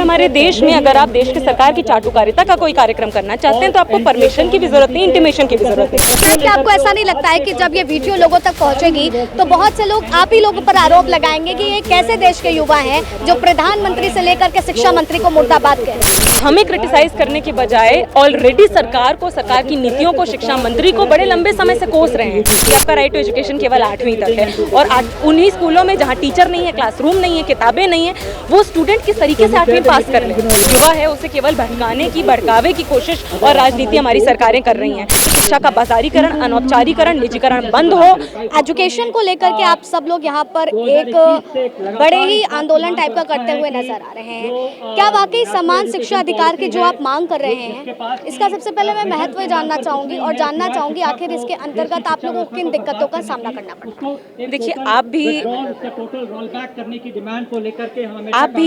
हमारे देश में अगर आप देश की सरकार की चाटुकारिता का कोई कार्यक्रम करना चाहते हैं तो आपको परमिशन की भी जरूरत नहीं, इंटीमेशन की भी जरूरत नहीं। क्या आपको ऐसा नहीं लगता है कि जब ये वीडियो लोगों तक पहुंचेगी तो बहुत से लोग आप ही लोगों पर आरोप लगाएंगे कि ये कैसे देश के युवा हैं जो प्रधानमंत्री से लेकर के शिक्षा मंत्री को मुर्दाबाद कह रहे हैं? हमें क्रिटिसाइज करने की बजाय ऑलरेडी सरकार को, सरकार की नीतियों को, शिक्षा मंत्री को बड़े लंबे समय से कोस रहे हैं कि आपका राइट टू एजुकेशन केवल 8वीं तक है और उन्हीं स्कूलों में जहाँ टीचर नहीं है, क्लासरूम नहीं है, किताबें नहीं है, वो स्टूडेंट किस तरीके से 8वीं पास कर ले। युवा है उसे केवल भटकाने की, भड़कावे की कोशिश और राजनीति हमारी सरकारें कर रही हैं। शिक्षा का बाजारीकरण, अनौपचारीकरण, निजीकरण बंद हो। एजुकेशन को लेकर के आप सब लोग यहाँ पर एक बड़े ही आंदोलन टाइप का करते हुए नजर आ रहे हैं। क्या वाकई समान शिक्षा अधिकार की जो आप मांग कर रहे हैं, इसका सबसे पहले मैं महत्व जानना चाहूंगी और जानना चाहूंगी आखिर इसके अंतर्गत आप लोगों को किन दिक्कतों का सामना करना पड़ता है? देखिए, आप भी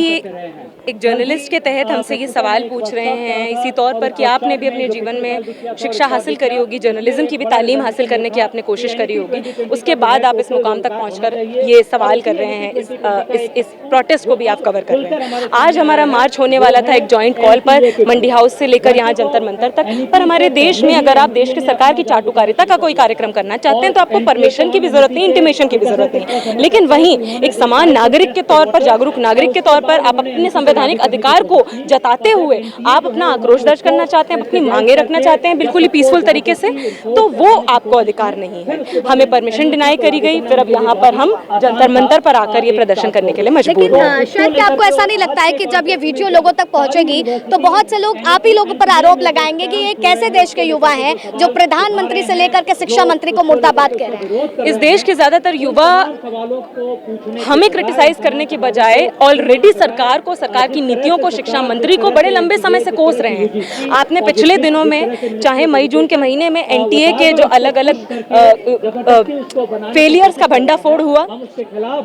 एक जर्नलिस्ट के तहत हमसे ये सवाल पूछ रहे हैं इसी तौर पर कि आपने भी अपने जीवन में शिक्षा हासिल करी होगी, जर्नलिज्म की भी तालीम हासिल करने की आपने कोशिश करी होगी, उसके बाद आप इस मुकाम तक पहुंचकर ये सवाल कर रहे हैं, इस प्रोटेस्ट को भी आप कवर कर रहे हैं। आज हमारा मार्च होने वाला था एक जॉइंट कॉल पर मंडी हाउस से लेकर यहाँ जंतर मंतर तक, पर हमारे देश में अगर आप देश की सरकार की चाटुकारिता का कोई कार्यक्रम करना चाहते हैं तो आपको परमिशन की भी जरूरत नहीं, इंटीमेशन की भी जरूरत नहीं। लेकिन वहीं एक समान नागरिक के तौर पर, जागरूक नागरिक के तौर पर आप अपने संवैधानिक अधिकार को जताते हुए आप अपना आक्रोश दर्ज करना चाहते हैं, अपनी मांगे रखना चाहते हैं बिल्कुल ही पीसफुल तरीके से, तो वो आपको अधिकार नहीं है। हमें परमिशन डिनाई करी गई, फिर अब यहाँ पर हम जंतर मंतर पर आकर ये प्रदर्शन करने के लिए मजबूर हैं। शायद क्या आपको ऐसा नहीं लगता है कि जब ये वीडियो लोगों तक पहुंचेगी तो बहुत से लोग आप ही लोगों पर आरोप लगाएंगे कि ये कैसे देश के युवा हैं जो प्रधानमंत्री से लेकर के शिक्षा मंत्री को मुर्दाबाद कह रहे हैं? इस देश के ज्यादातर युवा हमें क्रिटिसाइज करने की बजाय ऑलरेडी सरकार को, सरकार की नीतियों को, शिक्षा मंत्री को बड़े लंबे समय से कोस रहे हैं। आपने पिछले दिनों में, चाहे मई जून के महीने में एनटीए के जो अलग अलग फेलियर्स का भंडाफोड़ हुआ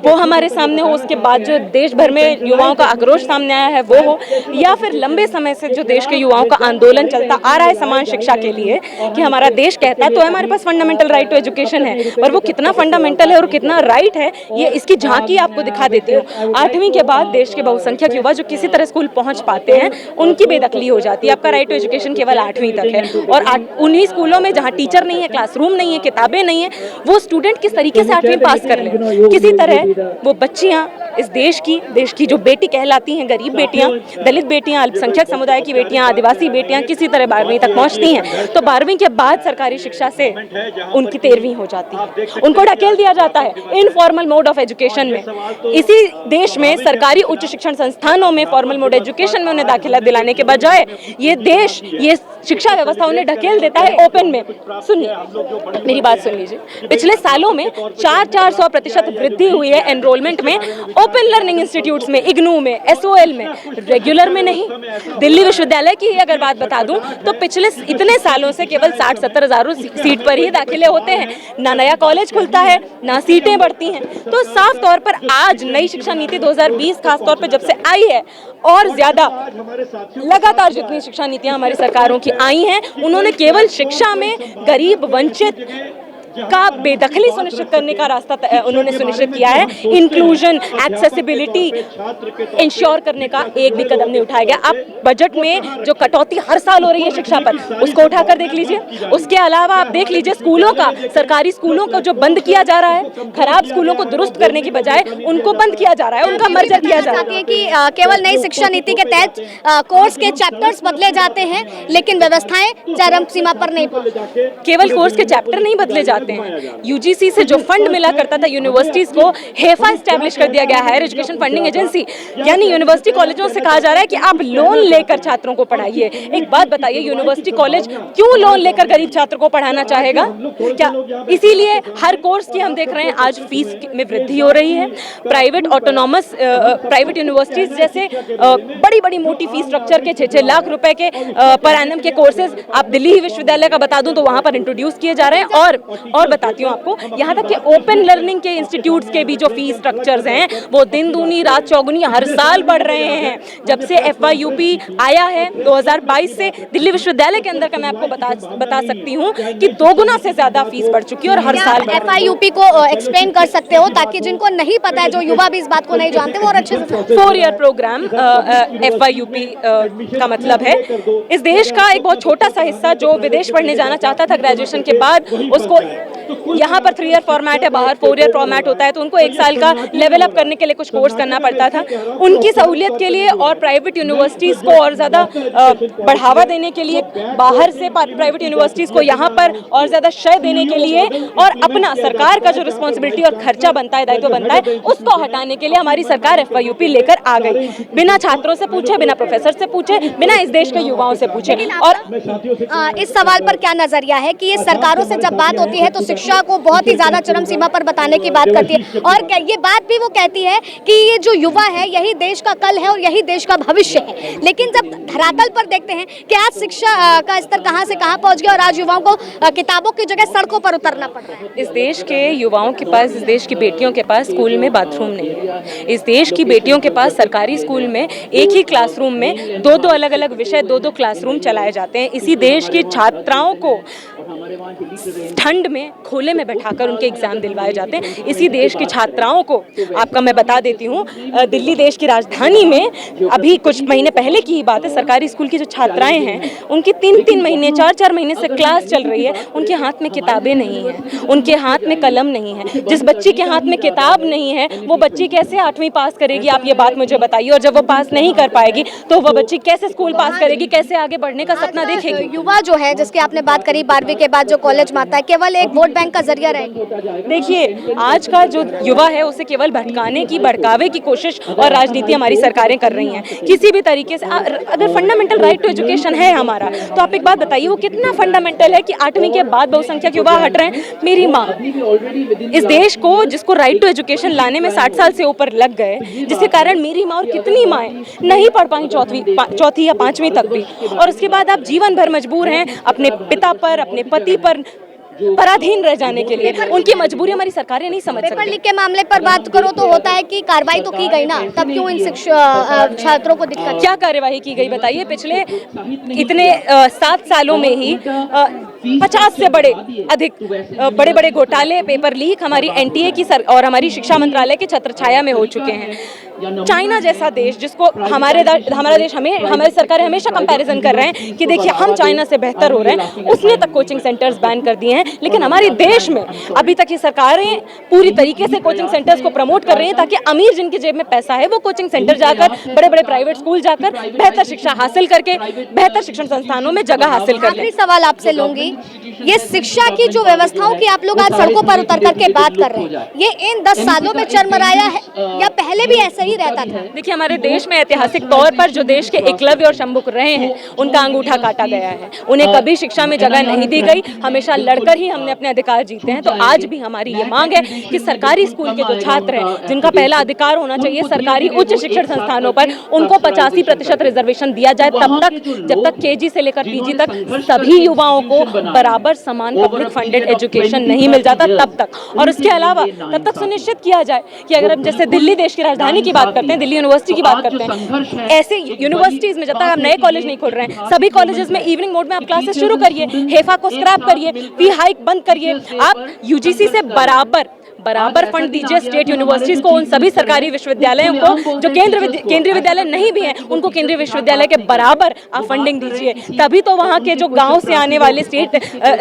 वो हमारे सामने हो, उसके बाद जो देश भर में युवाओं का आक्रोश सामने आया है वो हो, या फिर लंबे समय से जो देश के युवाओं का आंदोलन चलता आ रहा है समान शिक्षा के लिए कि हमारा देश कहता है तो हमारे पास फंडामेंटल राइट टू एजुकेशन है, और वो कितना फंडामेंटल है और कितना राइट है ये इसकी झांकी आपको दिखा देती हूँ। 8वीं के बाद देश के बहुसंख्यक युवा जो किसी तरह स्कूल पहुंच पाते हैं उनकी बेदखली हो जाती है। आपका राइट टू एजुकेशन केवल 8वीं तक है और उन्हीं स्कूलों में जहाँ टीचर नहीं है, क्लासरूम नहीं है, किताबें नहीं है, वो स्टूडेंट किस तरीके से 8वीं पास कर ले। किसी तरह वो बच्चियाँ इस देश की जो बेटी कहलाती हैं, गरीब बेटियाँ, दलित बेटियाँ, अल्पसंख्यक समुदाय की बेटियाँ, आदिवासी बेटियाँ किसी तरह 12वीं तक पहुँचती हैं, तो 12वीं के बाद सरकारी शिक्षा से उनकी 13वीं हो जाती है, उनको ढकेल दिया जाता है इनफॉर्मल मोड ऑफ एजुकेशन में। इसी देश में सरकारी उच्च शिक्षण संस्थानों में फॉर्मल मोड एजुकेशन में उन्हें दाखिला दिलाने के बजाय ये देश, ये शिक्षा व्यवस्था उन्हें ढकेल देता है ओपन में। सुनिए, मेरी बात सुन लीजिए, पिछले सालों में 400% वृद्धि हुई है एनरोलमेंट में ओपन लर्निंग इंस्टीट्यूट्स में, इग्नू में, एसओएल में, रेगुलर में नहीं। दिल्ली विश्वविद्यालय की अगर बात बता दूं तो पिछले इतने सालों से केवल 60-70 हज़ारों सीट पर ही दाखिले होते हैं, ना नया कॉलेज खुलता है, ना सीटें बढ़ती हैं। तो साफ तौर पर आज नई शिक्षा नीति 2020 खास तौर पर जब से आई है और ज्यादा लगातार जितनी शिक्षा नीतियां हमारी सरकारों की आई हैं उन्होंने केवल शिक्षा में गरीब, वंचित का बेदखली सुनिश्चित करने का रास्ता उन्होंने सुनिश्चित किया है। इंक्लूजन, एक्सेसिबिलिटी इंश्योर करने का एक भी कदम नहीं उठाया गया। आप बजट में जो कटौती हर साल हो रही है शिक्षा पर, उसको उठाकर देख लीजिए। उसके अलावा आप देख लीजिए स्कूलों का, सरकारी स्कूलों को जो बंद किया जा रहा है, खराब स्कूलों को दुरुस्त करने की बजाय उनको बंद किया जा रहा है, उनका मर्जर किया जा रहा है। कि केवल नई शिक्षा नीति के तहत कोर्स के चैप्टर्स बदले जाते हैं लेकिन व्यवस्थाएं चरम सीमा पर नहीं पहुंचती। केवल कोर्स के चैप्टर नहीं बदले जाते हैं, यूजीसी से जो फंड मिला करता था यूनिवर्सिटीज को, हेफा एस्टैब्लिश कर दिया गया, हायर एजुकेशन फंडिंग एजेंसी, यानी यूनिवर्सिटी कॉलेजों से कहा जा रहा है कि आप लोन लेकर छात्रों को पढ़ाइए। एक बात बताइए, यूनिवर्सिटी कॉलेज क्यों लोन लेकर गरीब छात्र को पढ़ाना चाहेगा? क्या इसीलिए हर कोर्स की हम देख रहे हैं आज फीस में वृद्धि हो रही है। प्राइवेट ऑटोनॉमस प्राइवेट यूनिवर्सिटीज जैसे बड़ी बड़ी मोटी फीस स्ट्रक्चर के 6-6 लाख रुपए के पर एनम के कोर्सेज आप दिल्ली विश्वविद्यालय का बता दूं तो वहां पर इंट्रोड्यूस किए जा रहे हैं और और बताती हूँ आपको, यहाँ तक कि ओपन लर्निंग के इंस्टीट्यूट्स के भी जो फीस स्ट्रक्चर्स हैं वो दिन दूनी रात चौगुनी हर साल बढ़ रहे हैं। जब से FYUP आया है 2022 से, दिल्ली विश्वविद्यालय के अंदर का मैं आपको बता सकती हूँ कि 2 गुना से ज्यादा फीस बढ़ चुकी है और हर साल FYUP को एक्सप्लेन कर सकते हो ताकि जिनको नहीं पता है, जो युवा भी इस बात को नहीं जानते, वो और अच्छे से 4 ईयर प्रोग्राम FYUP का मतलब है इस देश का एक बहुत छोटा सा हिस्सा जो विदेश पढ़ने जाना चाहता था ग्रेजुएशन के बाद, उसको यहाँ पर 3 ईयर फॉर्मेट है, बाहर 4 ईयर फॉर्मेट होता है, तो उनको 1 साल का लेवल अप करने के लिए कुछ कोर्स करना पड़ता था। उनकी सहूलियत के लिए और प्राइवेट यूनिवर्सिटीज़ को और ज़्यादा बढ़ावा देने के लिए, बाहर से प्राइवेट यूनिवर्सिटीज़ को यहाँ पर और ज़्यादा श्रेय देने के लिए और अपना सरकार का जो रिस्पॉन्सिबिलिटी और खर्चा बनता है, दायित्व बनता है, उसको हटाने के लिए हमारी सरकार FYUP लेकर आ गई। बिना छात्रों से पूछे, बिना प्रोफेसर से पूछे, बिना इस देश के युवाओं से पूछे। और इस सवाल पर क्या नजरिया है कि ये सरकारों से जब बात होती है तो शिक्षा को बहुत ही ज्यादा चरम सीमा पर बताने की बात करती है, और ये बात भी वो कहती है कि ये जो युवा है यही देश का कल है और यही देश का भविष्य है। लेकिन जब धरातल पर देखते हैं कि आज शिक्षा का स्तर कहां से कहां पहुंच गया और आज युवाओं को किताबों की जगह सड़कों पर उतरना पड़ रहा है। इस देश के युवाओं के पास, इस देश की बेटियों के पास स्कूल में बाथरूम नहीं है। इस देश की बेटियों के पास सरकारी स्कूल में एक ही क्लासरूम में 2-2 अलग-अलग विषय, 2-2 क्लासरूम चलाए जाते हैं। इसी देश की छात्राओं को ठंड में खोले में बैठाकर उनके एग्जाम दिलवाए जाते हैं। इसी देश की छात्राओं को आपका मैं बता देती हूँ, दिल्ली देश की राजधानी में अभी कुछ महीने पहले की ही बात है, सरकारी स्कूल की जो छात्राएं हैं उनकी 3-3 महीने 4-4 महीने से क्लास चल रही है, उनके हाथ में किताबें नहीं हैं, उनके हाथ में कलम नहीं है। जिस बच्ची के हाथ में किताब नहीं है वो बच्ची कैसे 8वीं पास करेगी, आप ये बात मुझे बताइए। और जब वो पास नहीं कर पाएगी तो वो बच्ची कैसे स्कूल पास करेगी, कैसे आगे बढ़ने का सपना देखेगी। युवा जो है, जिसकी आपने बात करी 12वीं के बाद जो कॉलेज में आता है, केवल एक वोट बैंक का जरिया रहेगी। देखिए, आज का जो युवा है उसे केवल भटकाने की, भड़कावे की कोशिश और राजनीति हमारी सरकारें कर रही हैं किसी भी तरीके से। अगर फंडामेंटल राइट टू एजुकेशन है हमारा, तो आप एक बात बताइए वो कितना फंडामेंटल है कि 8वीं के बाद बहुसंख्यक युवा हट रहे हैं। मेरी माँ, इस देश को जिसको राइट टू एजुकेशन लाने में 60 साल से ऊपर लग गए, जिसके कारण मेरी माँ और कितनी माएँ नहीं पढ़ पाई चौथी या 5वीं तक भी, और उसके बाद आप जीवन भर मजबूर हैं अपने पिता पर, अपने पति पर पराधीन रह जाने के लिए। उनकी मजबूरी हमारी सरकारें नहीं समझ सकती। पेपर लीक के मामले पर बात करो तो होता है कि कार्रवाई तो की गई ना, तब क्यों इन छात्रों को दिक्कत? क्या कार्यवाही की गई बताइए? पिछले इतने 7 सालों में ही 50 से बड़े बड़े घोटाले, पेपर लीक हमारी NTA की और हमारी शिक्षा मंत्रालय के छत्रछाया में हो चुके हैं। चाइना जैसा देश, जिसको हमारा देश हमारी सरकारें हमेशा कंपैरिजन कर रहे हैं कि देखिए हम चाइना से बेहतर हो रहे हैं, उसने तक कोचिंग सेंटर्स बैन कर दिए हैं। लेकिन हमारे देश में अभी तक ये सरकारें पूरी तरीके से कोचिंग सेंटर्स को प्रमोट कर रही हैं ताकि अमीर जिनकी जेब में पैसा है वो कोचिंग सेंटर जाकर, बड़े बड़े प्राइवेट स्कूल जाकर बेहतर शिक्षा हासिल करके बेहतर शिक्षण संस्थानों में जगह हासिल कर लें। आखिरी सवाल आपसे लूंगी, ये शिक्षा की जो व्यवस्थाओं की आप लोग आज सड़कों पर उतर करके बात कर रहे हैं, ये इन 10 सालों में चरमराया है या पहले भी ऐसा ही रहता था? देखिए, हमारे देश में ऐतिहासिक तौर पर जो देश के एकलव्य और शंभुक रहे हैं उनका अंगूठा काटा गया है। उन्हें कभी शिक्षा में जगह नहीं दी गई, हमेशा लड़कर ही हमने अपने अधिकार जीते हैं। तो आज भी हमारी ये मांग है कि सरकारी स्कूल के जो छात्र हैं, जिनका पहला अधिकार होना चाहिए सरकारी उच्च शिक्षण संस्थानों पर, उनको 85% रिजर्वेशन दिया जाए तब तक, जब तक KG से लेकर PG तक सभी युवाओं को बराबर समान पब्लिक फंडेड एजुकेशन नहीं मिल जाता तब तक। और उसके अलावा तब तक सुनिश्चित किया जाए कि अगर हम जैसे दिल्ली देश की राजधानी की बात करते हैं, दिल्ली यूनिवर्सिटी की बात करते हैं, ऐसे यूनिवर्सिटीज में जब तक आप नए कॉलेज नहीं खोल रहे हैं, सभी कॉलेजेस में इवनिंग मोड में आप क्लासेस शुरू करिए, हेफा को स्क्रैप करिए, फी हाइक बंद करिए, आप UGC से बराबर फंड दीजिए स्टेट यूनिवर्सिटीज को, उन सभी सरकारी विश्वविद्यालयों को जो केंद्रीय विद्यालय नहीं भी हैं उनको केंद्रीय विश्वविद्यालय के बराबर आप फंडिंग दीजिए। तभी तो वहाँ के जो गांव से आने वाले,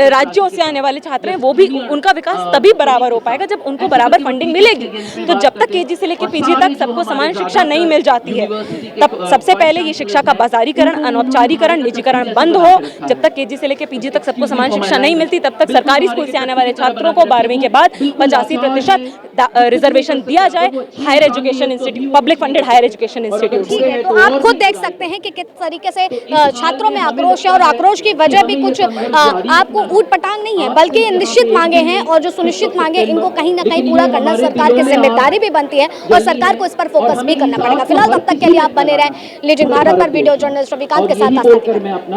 राज्यों से आने वाले छात्र हैं वो भी, उनका विकास तभी बराबर हो पाएगा जब उनको बराबर फंडिंग मिलेगी। तो जब तक KG से लेकर PG तक सबको समान शिक्षा नहीं मिल जाती है, तब सबसे पहले ये शिक्षा का बाजारीकरण, अनौपचारीकरण, निजीकरण बंद हो। जब तक KG से लेकर PG तक सबको समान शिक्षा नहीं मिलती, तब तक सरकारी स्कूल से आने वाले छात्रों को 12वीं के बाद 85% रिजर्वेशन दिया जाए higher education institute, public funded higher education institute. तो आप खुद देख सकते हैं कि किस तरीके से छात्रों में आक्रोश है, और आक्रोश की वजह भी कुछ आपको ऊट पटांग नहीं है, बल्कि निश्चित मांगे हैं, और जो सुनिश्चित मांगे इनको कहीं ना कहीं पूरा करना सरकार की जिम्मेदारी भी बनती है, और सरकार को इस पर फोकस भी करना पड़ेगा। फिलहाल तब तक के लिए आप बने रहें लीजिंग भारत पर। वीडियो जर्नलिस्ट रविकांत के साथ।